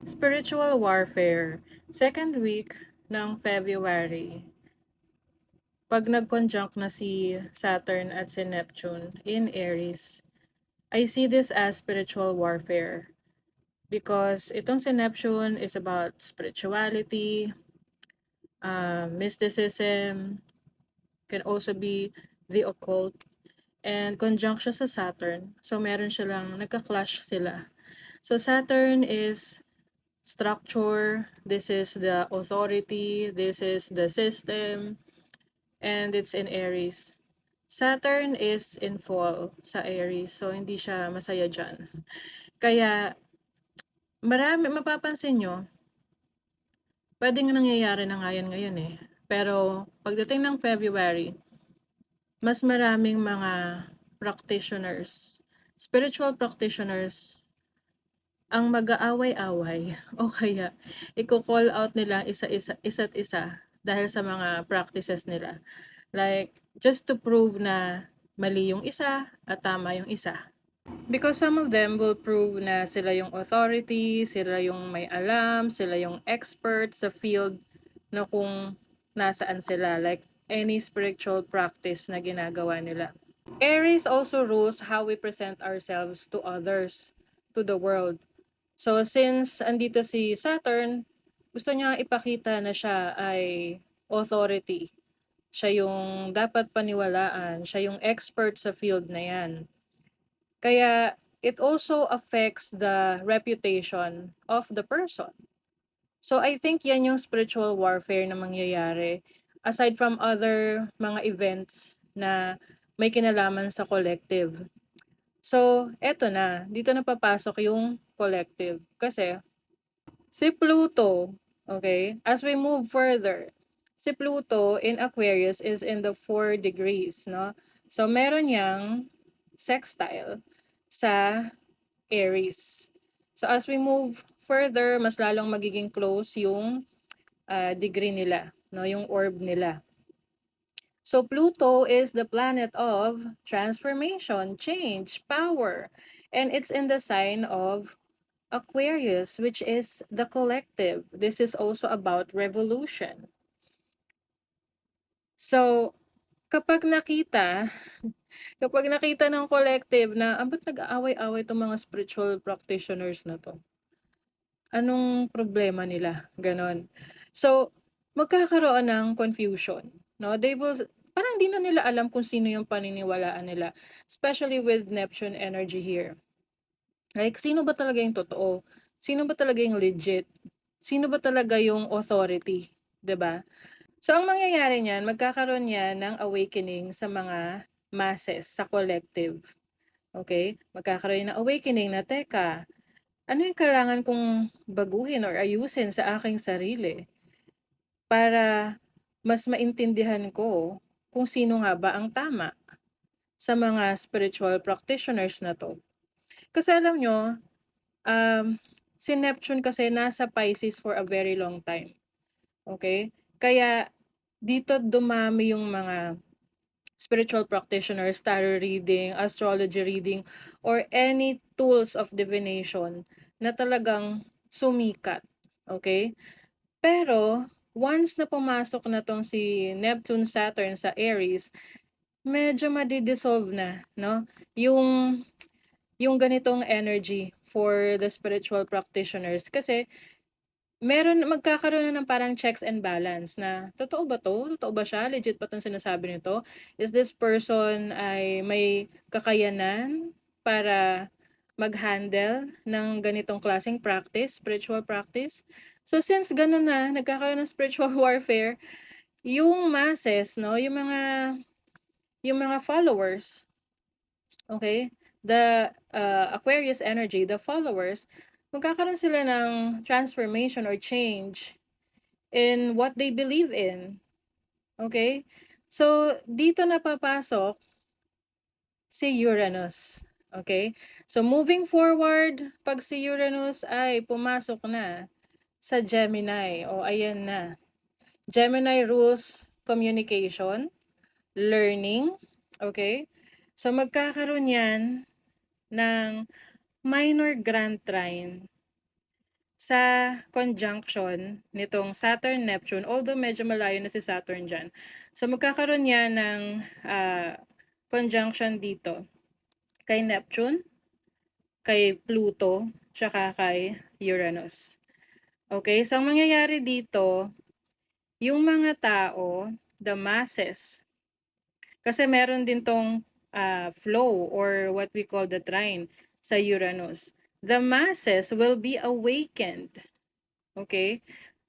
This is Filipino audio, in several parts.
Spiritual warfare, second week ng February. Pag nag-conjunct na si Saturn at si Neptune in Aries, I see this as spiritual warfare because itong si Neptune is about spirituality, mysticism, can also be the occult, and conjunct siya sa Saturn. So meron silang nagka-clash sila. So Saturn is structure, this is the authority, this is the system, and it's in Aries. Saturn is in fall sa Aries, so hindi siya masaya dyan. Kaya, mapapansin nyo, pwedeng nangyayari na nga yan ngayon eh. Pero, pagdating ng February, mas maraming mga practitioners, spiritual practitioners, ang mag-aaway-away o kaya iko-call out nila isa't isa dahil sa mga practices nila. Like, just to prove na mali yung isa at tama yung isa. Because some of them will prove na sila yung authority, sila yung may alam, sila yung expert sa field na kung nasaan sila. Like, any spiritual practice na ginagawa nila. Aries also rules how we present ourselves to others, to the world. So, since andito si Saturn, gusto niya ipakita na siya ay authority. Siya yung dapat paniwalaan. Siya yung expert sa field na yan. Kaya, it also affects the reputation of the person. So, I think yan yung spiritual warfare na mangyayari. Aside from other mga events na may kinalaman sa collective. So, eto na. Dito na papasok yung collective. Kasi, si Pluto, okay, as we move further, si Pluto in Aquarius is in the 4 degrees, no? So, meron yang sextile sa Aries. So, as we move further, mas lalong magiging close yung degree nila, no? Yung orb nila. So, Pluto is the planet of transformation, change, power, and it's in the sign of Aquarius, which is the collective. This is also about revolution. So, kapag nakita, kapag nakita ng collective na, ba't nag-aaway-away itong mga spiritual practitioners na to? Anong problema nila? Ganon. So, magkakaroon ng confusion. No? They will, parang di na nila alam kung sino yung paniniwalaan nila. Especially with Neptune energy here. Like, sino ba talaga yung totoo? Sino ba talaga yung legit? Sino ba talaga yung authority? 'Di ba? So, ang mangyayari niyan, magkakaroon yan ng awakening sa mga masses, sa collective. Okay? Magkakaroon ng awakening na, teka, ano yung kailangan kong baguhin or ayusin sa aking sarili para mas maintindihan ko kung sino nga ba ang tama sa mga spiritual practitioners na to. Kasi alam nyo, si Neptune kasi nasa Pisces for a very long time. Okay? Kaya dito dumami yung mga spiritual practitioners, tarot reading, astrology reading, or any tools of divination na talagang sumikat. Okay? Pero, once na pumasok na tong si Neptune, Saturn sa Aries, medyo madidissolve na, no? Yung ganitong energy for the spiritual practitioners. Kasi, magkakaroon na ng parang checks and balance na, totoo ba to? Totoo ba siya? Legit ba itong sinasabi nito? Is this person ay may kakayanan para mag-handle ng ganitong klaseng practice, spiritual practice? So since ganun na, nagkakaroon ng spiritual warfare, yung masses, no, yung mga followers, okay? The Aquarius energy, the followers, magkakaroon sila ng transformation or change in what they believe in. Okay? So, dito na papasok si Uranus. Okay? So, moving forward, pag si Uranus ay pumasok na sa Gemini, o ayan na. Gemini rules communication, learning, okay? So, magkakaroon yan ng minor grand trine sa conjunction nitong Saturn-Neptune, although medyo malayo na si Saturn dyan. So magkakaroon yan ng conjunction dito kay Neptune, kay Pluto, tsaka kay Uranus. Okay, so ang mangyayari dito, yung mga tao, the masses, kasi meron din tong flow or what we call the trine sa Uranus. The masses will be awakened. Okay?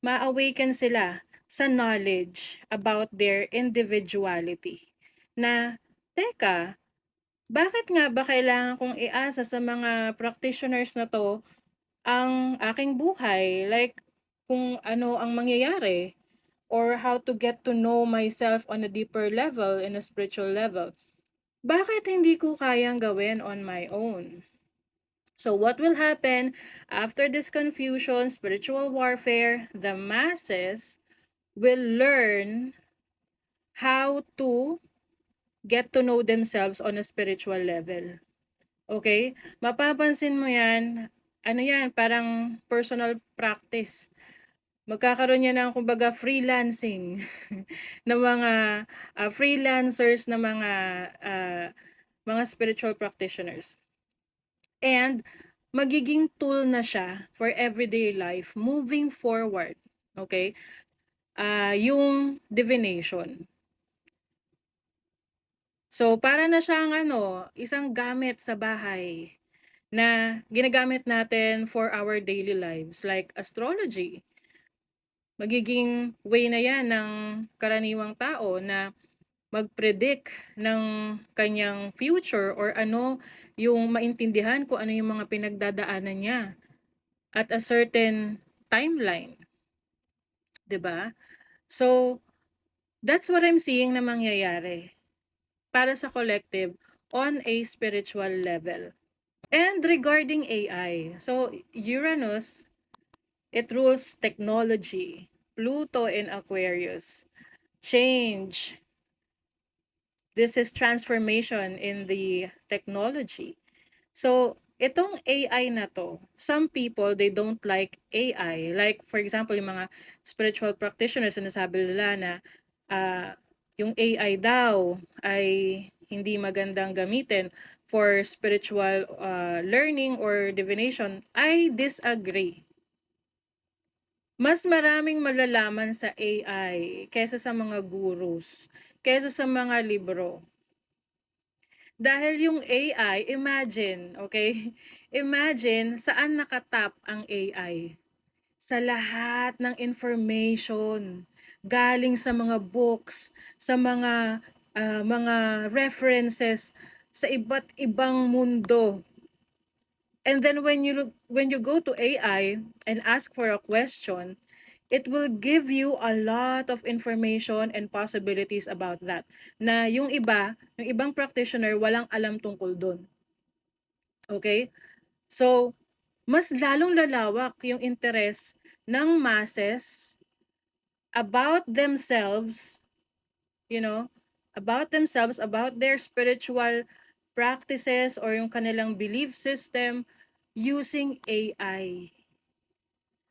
Ma-awaken sila sa knowledge about their individuality. Na, teka, bakit nga ba kailangan kong iasa sa mga practitioners na to ang aking buhay? Like, kung ano ang mangyayari or how to get to know myself on a deeper level, in a spiritual level. Bakit hindi ko kayang gawin on my own? So what will happen after this confusion, spiritual warfare, the masses will learn how to get to know themselves on a spiritual level. Okay? Mapapansin mo yan, ano yan, parang personal practice. Magkakaroon yan ng kumbaga freelancing ng mga freelancers na mga spiritual practitioners. And magiging tool na siya for everyday life moving forward. Okay? Yung divination. So para na siyang isang gamit sa bahay na ginagamit natin for our daily lives like astrology. Magiging way na yan ng karaniwang tao na mag-predict ng kanyang future or ano yung maintindihan kung ano yung mga pinagdadaanan niya at a certain timeline. 'Di ba? So, that's what I'm seeing na mangyayari para sa collective on a spiritual level. And regarding AI, so Uranus, it rules technology. Pluto in Aquarius, change. This is transformation in the technology. So, itong AI na to, some people, they don't like AI. Like, for example, yung mga spiritual practitioners, sinasabi nila na yung AI daw ay hindi magandang gamitin for spiritual learning or divination. I disagree. Mas maraming malalaman sa AI kaysa sa mga gurus, kaysa sa mga libro. Dahil yung AI, imagine, okay? Imagine saan nakatap ang AI. Sa lahat ng information galing sa mga books, sa mga references sa iba't ibang mundo. And then when you go to AI and ask for a question, it will give you a lot of information and possibilities about that. Na yung ibang practitioner, walang alam tungkol doon. Okay? So, mas lalong lalawak yung interest ng masses about themselves, about their spiritual practices or yung kanilang belief system using AI.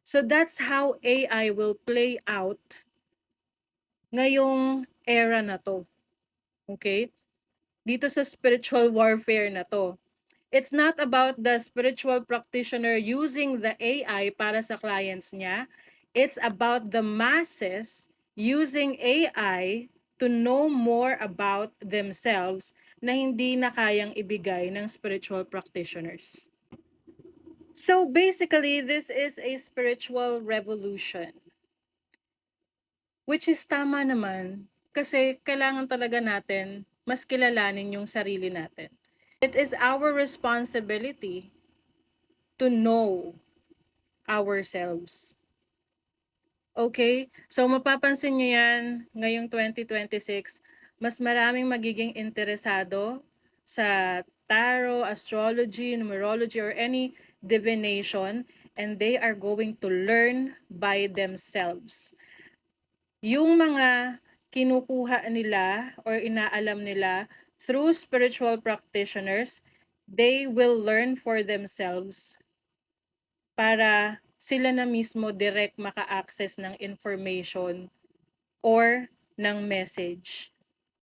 So that's how AI will play out ngayong era na to. Okay? Dito sa spiritual warfare na to. It's not about the spiritual practitioner using the AI para sa clients niya. It's about the masses using AI to know more about themselves na hindi na kayang ibigay ng spiritual practitioners. So basically, this is a spiritual revolution. Which is tama naman kasi kailangan talaga natin mas kilalanin yung sarili natin. It is our responsibility to know ourselves. Okay? So mapapansin niyo yan ngayong 2026, mas maraming magiging interesado sa tarot, astrology, numerology, or any divination, and they are going to learn by themselves. Yung mga kinukuha nila or inaalam nila through spiritual practitioners, they will learn for themselves para sila na mismo direct maka-access ng information or ng message.